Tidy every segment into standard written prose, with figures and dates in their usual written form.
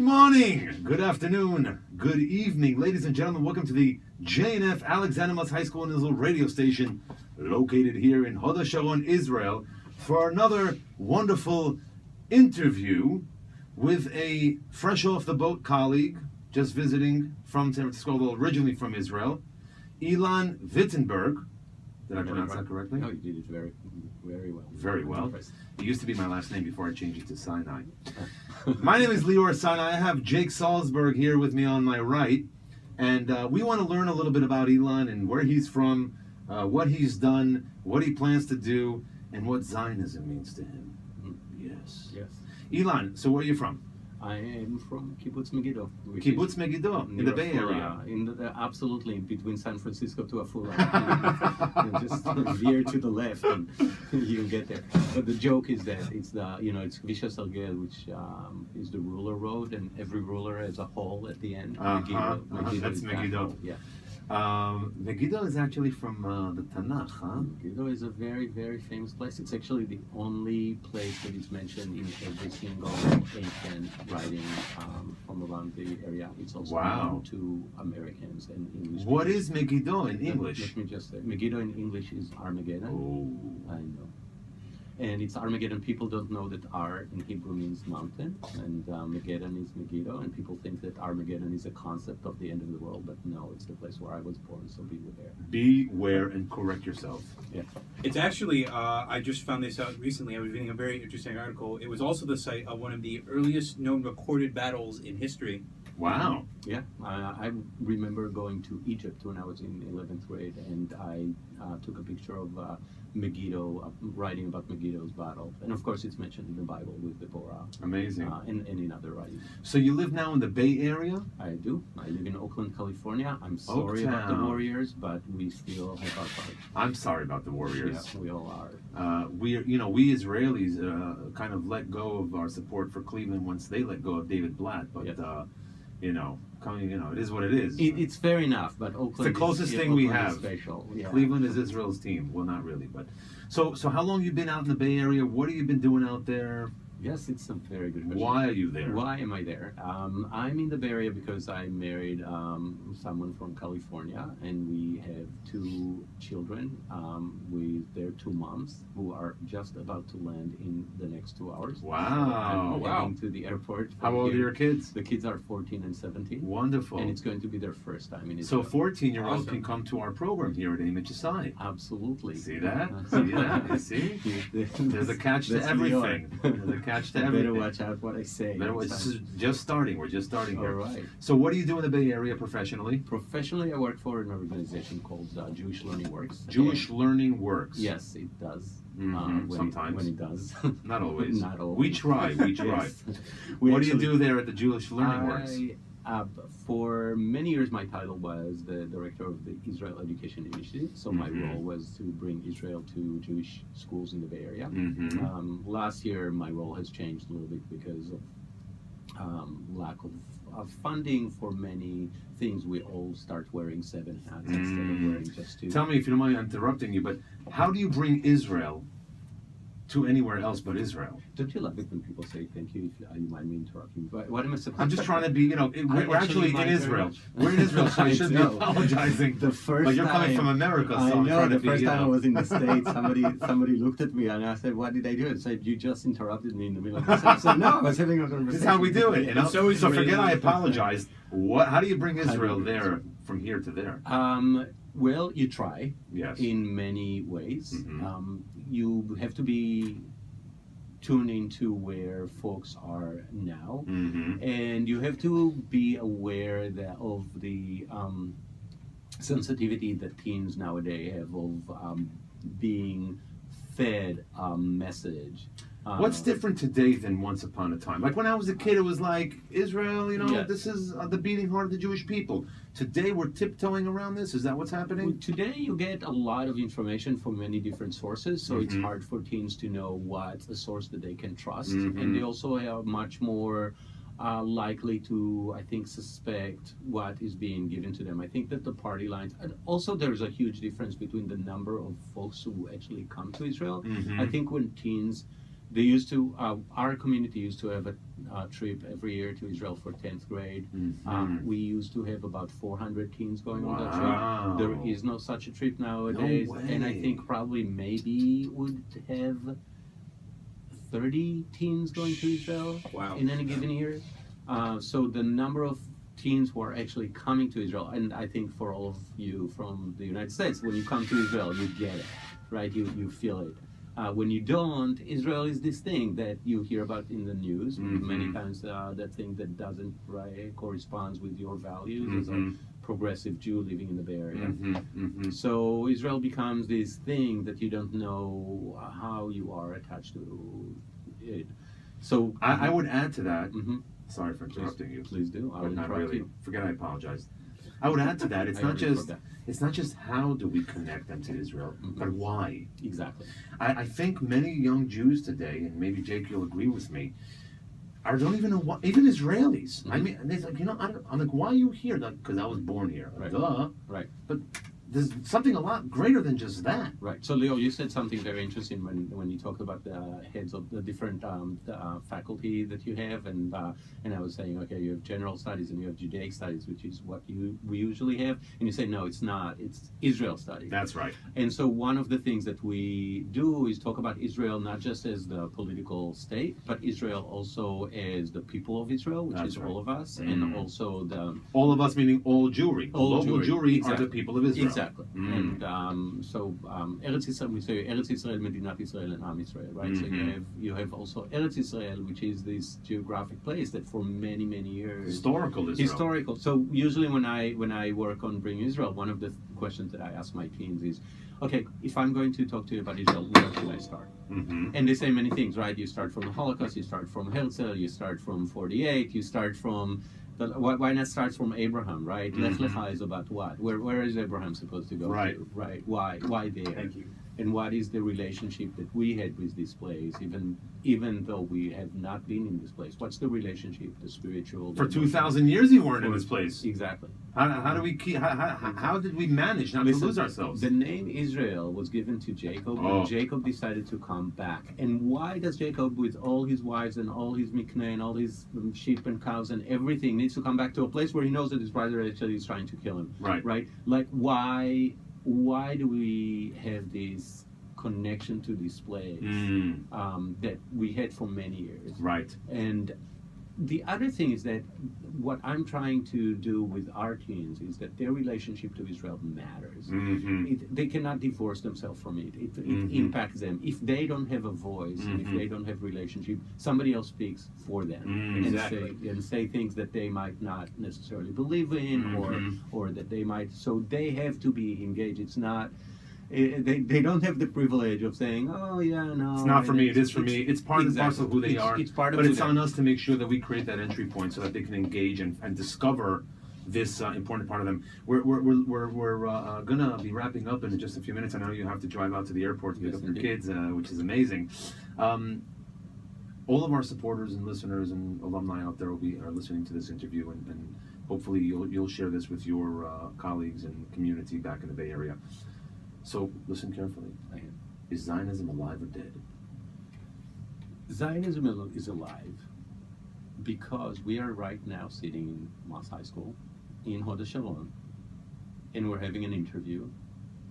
morning, good afternoon, good evening, ladies and gentlemen. Welcome to the J&F Alexander High School in Israel radio station, located here in Hod HaSharon, Israel, for another wonderful interview with a fresh off the boat colleague, just visiting from San Francisco, although originally from Israel, Ilan Vitemberg. Did I pronounce that correctly? No, you did it very, very well. Very well. It used to be my last name before I changed it to Sinai. My name is Leor Sinai. I have Jake Salzberg here with me on my right, and we want to learn a little bit about Ilan and where he's from, what he's done, what he plans to do, and what Zionism means to him. Yes. Yes. Ilan, so where are you from? I am from Kibbutz Megiddo. Kibbutz Megiddo, in the Bay Area. Absolutely, between San Francisco to Afula. Just veer to the left and you'll get there. But the joke is that it's it's Visha Salgel, which is the ruler road, and every ruler has a hole at the end. Megiddo That's Megiddo. Yeah. Megiddo is actually from the Tanakh, huh? Megiddo is a very, very famous place. It's actually the only place that is mentioned in every single ancient writing from around the area. It's also known to Americans and English. What is Megiddo in English? Let me just say, Megiddo in English is Armageddon. Oh. I know. And it's Armageddon. People don't know that Ar in Hebrew means mountain, and Megiddon is Megiddo, and people think that Armageddon is a concept of the end of the world, but no, it's the place where I was born, so beware. Beware and correct yourself. Yeah. It's actually, I just found this out recently. I was reading a very interesting article. It was also the site of one of the earliest known recorded battles in history. Wow. Yeah, I remember going to Egypt when I was in 11th grade, and I took a picture of Megiddo, writing about Megiddo's battle. And of course, it's mentioned in the Bible with Deborah. Amazing. And in other writings. So you live now in the Bay Area? I do. I live in Oakland, California. I'm sorry about the Warriors, but we still have our part. I'm sorry about the Warriors. Yeah, we all are. We Israelis kind of let go of our support for Cleveland once they let go of David Blatt, but yes. It is what it is. It's fair enough, but Oakland it's the closest thing we have. Special. Yeah. Cleveland is Israel's team. Well, not really, but so how long have you been out in the Bay Area? What have you been doing out there? Yes, it's a very good question. Why are you there? Why am I there? I'm in the Bay Area because I married someone from California, and we have two children with their two moms who are just about to land in the next 2 hours. Wow. So I'm heading to the airport. How old are your kids? The kids are 14 and 17. Wonderful. And it's going to be their first time in Israel. So 14-year-olds can come to our program here at Amhsi-Jnf. Absolutely. See that? See that? You see? There's a catch to everything. There's a catch to everything. Better watch out what I say. This is just starting. We're just starting here. All right. So what do you do in the Bay Area professionally? Professionally, I work for an organization called Jewish Learning Works. Jewish Learning Works. Yes, it does. Sometimes. When it does. Not always. Not always. We try. Yes. What do you do there at the Jewish Learning Works? For many years, my title was the director of the Israel Education Initiative. So my role was to bring Israel to Jewish schools in the Bay Area. Last year, my role has changed a little bit because of lack of funding for many things. We all start wearing 7 hats instead of wearing just 2. Tell me, if you don't mind interrupting you, but how do you bring Israel to anywhere else but Israel? Don't you love it when people say thank you if you mind me interrupting? But what am I supposed I'm just trying to be, we're actually in Israel. We're in Israel, so I should be know. apologizing. The first but you're time, coming from America, so I I'm know, trying the to first be, time I was in the States, somebody looked at me and I said, what did I do? And said, you just interrupted me in the middle of the sentence. I said, no, I was having a conversation. This is how we do it, So forget I apologized. How do you bring Israel there from here to there? Well, you try. Yes. In many ways. You have to be tuned into where folks are now, and you have to be aware of the sensitivity that teens nowadays have of being fed a message. What's different today than once upon a time? Like when I was a kid, it was like, Israel, this is the beating heart of the Jewish people. Today we're tiptoeing around this. Is that what's happening? Well, today you get a lot of information from many different sources, so it's hard for teens to know what's a source that they can trust. And they also are much more likely to, I think, suspect what is being given to them. I think that the party lines, and also there's a huge difference between the number of folks who actually come to Israel. I think when teens They used to, our community used to have a trip every year to Israel for 10th grade. We used to have about 400 teens going on that trip. There is no such a trip nowadays. No way. And I think probably maybe would have 30 teens going to Israel in any given year. So the number of teens who are actually coming to Israel, and I think for all of you from the United States, when you come to Israel, you get it, right? You feel it. When you don't, Israel is this thing that you hear about in the news many times. That thing that doesn't corresponds with your values as a progressive Jew living in the Bay Area. So Israel becomes this thing that you don't know how you are attached to it. So I would add to that. Sorry for interrupting you. Please do. I will not interrupt really. you. Forget I apologize. I would add to that. It's not just how do we connect them to Israel, but why. Exactly. I think many young Jews today, and maybe Jake, you'll agree with me, don't even know what. Even Israelis. I mean, they're like, I'm like, why are you here? Because I was born here. Right. Duh. Right. But there's something a lot greater than just that. Right. So, Leo, you said something very interesting when you talked about the heads of the different faculty that you have, and I was saying, okay, you have general studies and you have Judaic studies, which is what we usually have, and you say, no, it's not. It's Israel studies. That's right. And so one of the things that we do is talk about Israel not just as the political state, but Israel also as the people of Israel, which is all of us, and also the... All of us meaning all Jewry. All Global Jewry are the people of Israel. Exactly. And so Eretz Israel, we say Eretz Israel, Medinat Israel, and Am Israel, right? So you have also Eretz Israel, which is this geographic place that for many years historical. So usually when I work on Bring Israel, one of the questions that I ask my teens is, okay, if I'm going to talk to you about Israel, where should I start? And they say many things, right? You start from the Holocaust, you start from Herzl, you start from 48, you start from... Why not start from Abraham, right? Lech Lecha is about what? Where is Abraham supposed to go to? Right. Why there? Thank you. And what is the relationship that we had with this place, even though we have not been in this place? What's the relationship, the spiritual? For 2,000 years you weren't in this place. Exactly. How do we keep? How did we manage not to lose ourselves? The name Israel was given to Jacob when Jacob decided to come back. And why does Jacob, with all his wives and all his mikneh and all his sheep and cows and everything, needs to come back to a place where he knows that his brother actually is trying to kill him? Right. Like why do we have this connection to this place that we had for many years? Right. And the other thing is that what I'm trying to do with our teens is that their relationship to Israel matters. They cannot divorce themselves from it. It impacts them. If they don't have a voice, and if they don't have relationship, somebody else speaks for them and say things that they might not necessarily believe in or that they might. So they have to be engaged. It's not. They don't have the privilege of saying, oh yeah, no. It's not for me, it is for me. It's part and parcel of who they are. It's part of but it's on us to make sure that we create that entry point so that they can engage and discover this important part of them. We're gonna be wrapping up in just a few minutes. I know you have to drive out to the airport to pick up your kids, which is amazing. All of our supporters and listeners and alumni out there are listening to this interview, and hopefully you'll share this with your colleagues and community back in the Bay Area. So listen carefully. Is Zionism alive or dead? Zionism is alive because we are right now sitting in Moss High School in Hod HaSharon, and we're having an interview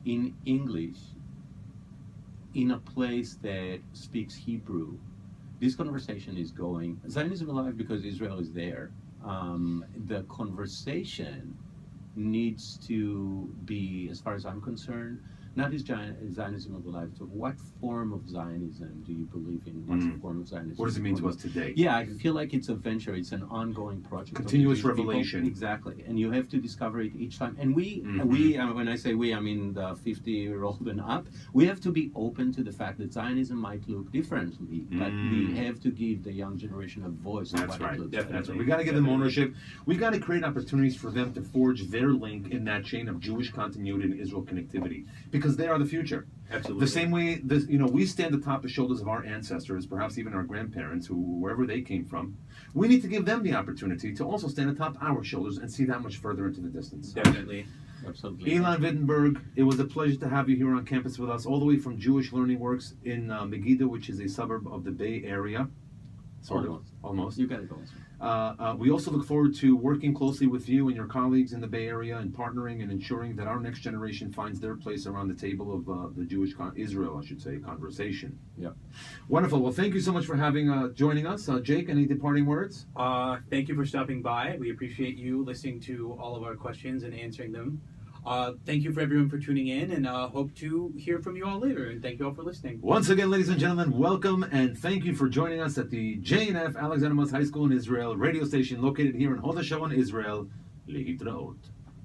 in English in a place that speaks Hebrew. This conversation is going. Zionism is alive because Israel is there. The conversation needs to be, as far as I'm concerned, not is Zionism alive. So what form of Zionism do you believe in? What's the form of Zionism? What does it mean to us today? Yeah, I feel like it's a venture. It's an ongoing project. Continuous revelation. People. Exactly. And you have to discover it each time. And we when I say we, I mean the 50-year-old and up, we have to be open to the fact that Zionism might look differently, but we have to give the young generation a voice. That's right. It looks That's right. We got to give them ownership. We got to create opportunities for them to forge their link in that chain of Jewish continuity and Israel connectivity, because they are the future. Absolutely. The same way, we stand atop the shoulders of our ancestors, perhaps even our grandparents, wherever they came from. We need to give them the opportunity to also stand atop our shoulders and see that much further into the distance. Definitely. Absolutely. Ilan Vitemberg, it was a pleasure to have you here on campus with us, all the way from Jewish Learning Works in Megiddo, which is a suburb of the Bay Area. Almost. You got it also. We also look forward to working closely with you and your colleagues in the Bay Area and partnering and ensuring that our next generation finds their place around the table of the Jewish Israel, I should say, conversation. Yeah. Wonderful. Well, thank you so much for joining us. Jake, any departing words? Thank you for stopping by. We appreciate you listening to all of our questions and answering them. Thank you for everyone for tuning in, and hope to hear from you all later. And thank you all for listening. Once again, ladies and gentlemen, welcome and thank you for joining us at the J&F Alexander High School in Israel radio station located here in Hod HaSharon, Israel. Lehitraot.